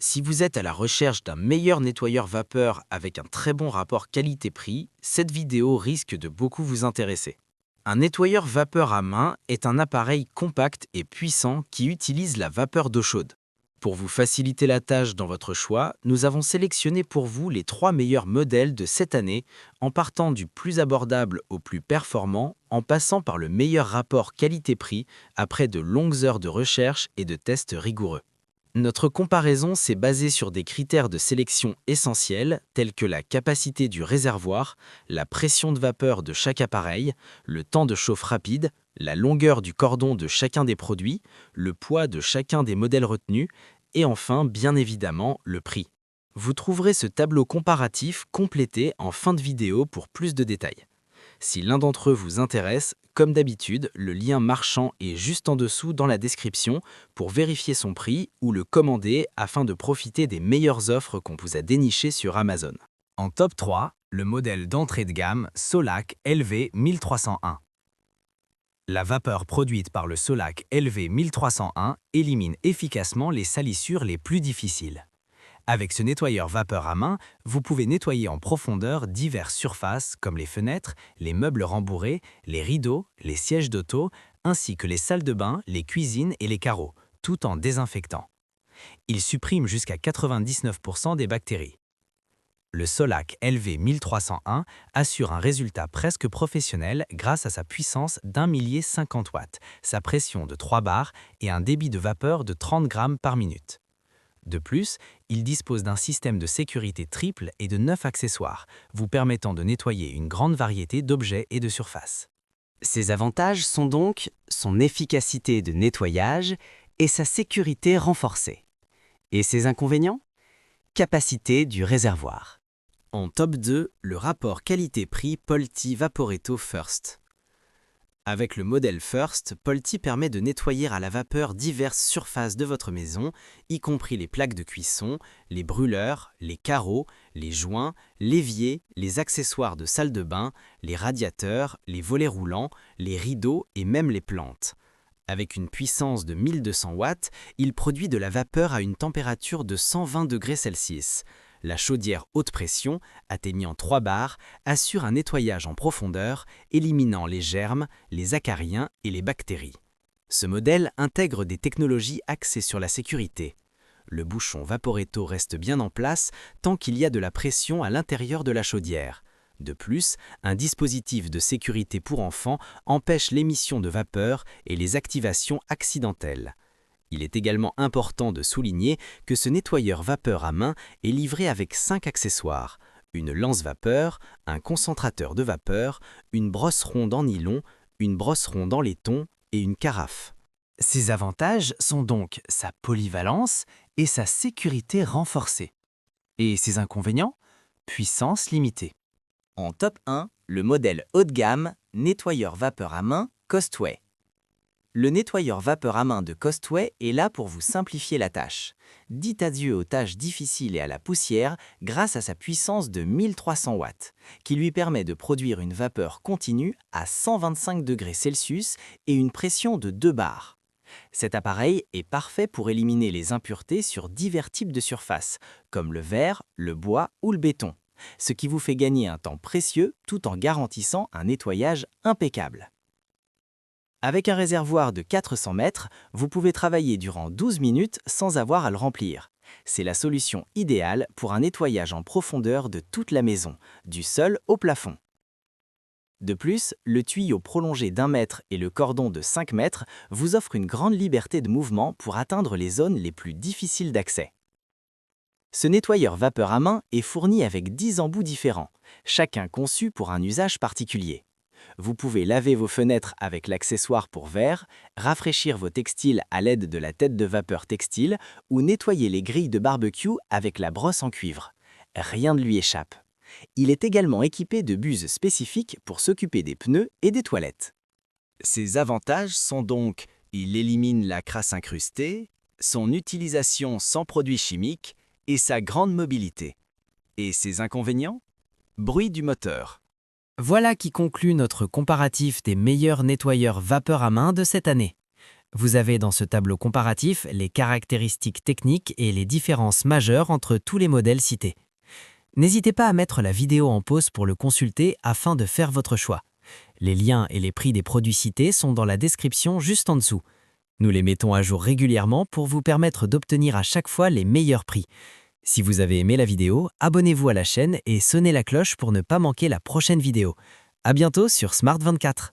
Si vous êtes à la recherche d'un meilleur nettoyeur vapeur avec un très bon rapport qualité-prix, cette vidéo risque de beaucoup vous intéresser. Un nettoyeur vapeur à main est un appareil compact et puissant qui utilise la vapeur d'eau chaude. Pour vous faciliter la tâche dans votre choix, nous avons sélectionné pour vous les 3 meilleurs modèles de cette année, en partant du plus abordable au plus performant, en passant par le meilleur rapport qualité-prix après de longues heures de recherche et de tests rigoureux. Notre comparaison s'est basée sur des critères de sélection essentiels tels que la capacité du réservoir, la pression de vapeur de chaque appareil, le temps de chauffe rapide, la longueur du cordon de chacun des produits, le poids de chacun des modèles retenus et enfin, bien évidemment, le prix. Vous trouverez ce tableau comparatif complété en fin de vidéo pour plus de détails. Si l'un d'entre eux vous intéresse, comme d'habitude, le lien marchand est juste en dessous dans la description pour vérifier son prix ou le commander afin de profiter des meilleures offres qu'on vous a dénichées sur Amazon. En top 3, le modèle d'entrée de gamme Solac LV1301. La vapeur produite par le Solac LV1301 élimine efficacement les salissures les plus difficiles. Avec ce nettoyeur vapeur à main, vous pouvez nettoyer en profondeur diverses surfaces comme les fenêtres, les meubles rembourrés, les rideaux, les sièges d'auto, ainsi que les salles de bain, les cuisines et les carreaux, tout en désinfectant. Il supprime jusqu'à 99% des bactéries. Le Solac LV1301 assure un résultat presque professionnel grâce à sa puissance d'1 millier 50 watts, sa pression de 3 bars et un débit de vapeur de 30 grammes par minute. De plus, il dispose d'un système de sécurité triple et de 9 accessoires, vous permettant de nettoyer une grande variété d'objets et de surfaces. Ses avantages sont donc son efficacité de nettoyage et sa sécurité renforcée. Et ses inconvénients? Capacité du réservoir. En top 2, le rapport qualité-prix Polti Vaporetto First. Avec le modèle First, Polti permet de nettoyer à la vapeur diverses surfaces de votre maison, y compris les plaques de cuisson, les brûleurs, les carreaux, les joints, l'évier, les accessoires de salle de bain, les radiateurs, les volets roulants, les rideaux et même les plantes. Avec une puissance de 1200 watts, il produit de la vapeur à une température de 120 degrés Celsius. La chaudière haute pression, atteignant 3 bars, assure un nettoyage en profondeur, éliminant les germes, les acariens et les bactéries. Ce modèle intègre des technologies axées sur la sécurité. Le bouchon Vaporetto reste bien en place tant qu'il y a de la pression à l'intérieur de la chaudière. De plus, un dispositif de sécurité pour enfants empêche l'émission de vapeur et les activations accidentelles. Il est également important de souligner que ce nettoyeur vapeur à main est livré avec 5 accessoires, une lance-vapeur, un concentrateur de vapeur, une brosse ronde en nylon, une brosse ronde en laiton et une carafe. Ses avantages sont donc sa polyvalence et sa sécurité renforcée. Et ses inconvénients? Puissance limitée. En top 1, le modèle haut de gamme nettoyeur vapeur à main Costway. Le nettoyeur vapeur à main de Costway est là pour vous simplifier la tâche. Dites adieu aux tâches difficiles et à la poussière grâce à sa puissance de 1300 watts, qui lui permet de produire une vapeur continue à 125 degrés Celsius et une pression de 2 bars. Cet appareil est parfait pour éliminer les impuretés sur divers types de surfaces, comme le verre, le bois ou le béton, ce qui vous fait gagner un temps précieux tout en garantissant un nettoyage impeccable. Avec un réservoir de 400 mètres, vous pouvez travailler durant 12 minutes sans avoir à le remplir. C'est la solution idéale pour un nettoyage en profondeur de toute la maison, du sol au plafond. De plus, le tuyau prolongé d'1 mètre et le cordon de 5 mètres vous offrent une grande liberté de mouvement pour atteindre les zones les plus difficiles d'accès. Ce nettoyeur vapeur à main est fourni avec 10 embouts différents, chacun conçu pour un usage particulier. Vous pouvez laver vos fenêtres avec l'accessoire pour verre, rafraîchir vos textiles à l'aide de la tête de vapeur textile ou nettoyer les grilles de barbecue avec la brosse en cuivre. Rien ne lui échappe. Il est également équipé de buses spécifiques pour s'occuper des pneus et des toilettes. Ses avantages sont donc il élimine la crasse incrustée, son utilisation sans produits chimiques et sa grande mobilité. Et ses inconvénients? Bruit du moteur. Voilà qui conclut notre comparatif des meilleurs nettoyeurs vapeur à main de cette année. Vous avez dans ce tableau comparatif les caractéristiques techniques et les différences majeures entre tous les modèles cités. N'hésitez pas à mettre la vidéo en pause pour le consulter afin de faire votre choix. Les liens et les prix des produits cités sont dans la description juste en dessous. Nous les mettons à jour régulièrement pour vous permettre d'obtenir à chaque fois les meilleurs prix. Si vous avez aimé la vidéo, abonnez-vous à la chaîne et sonnez la cloche pour ne pas manquer la prochaine vidéo. À bientôt sur Smart24.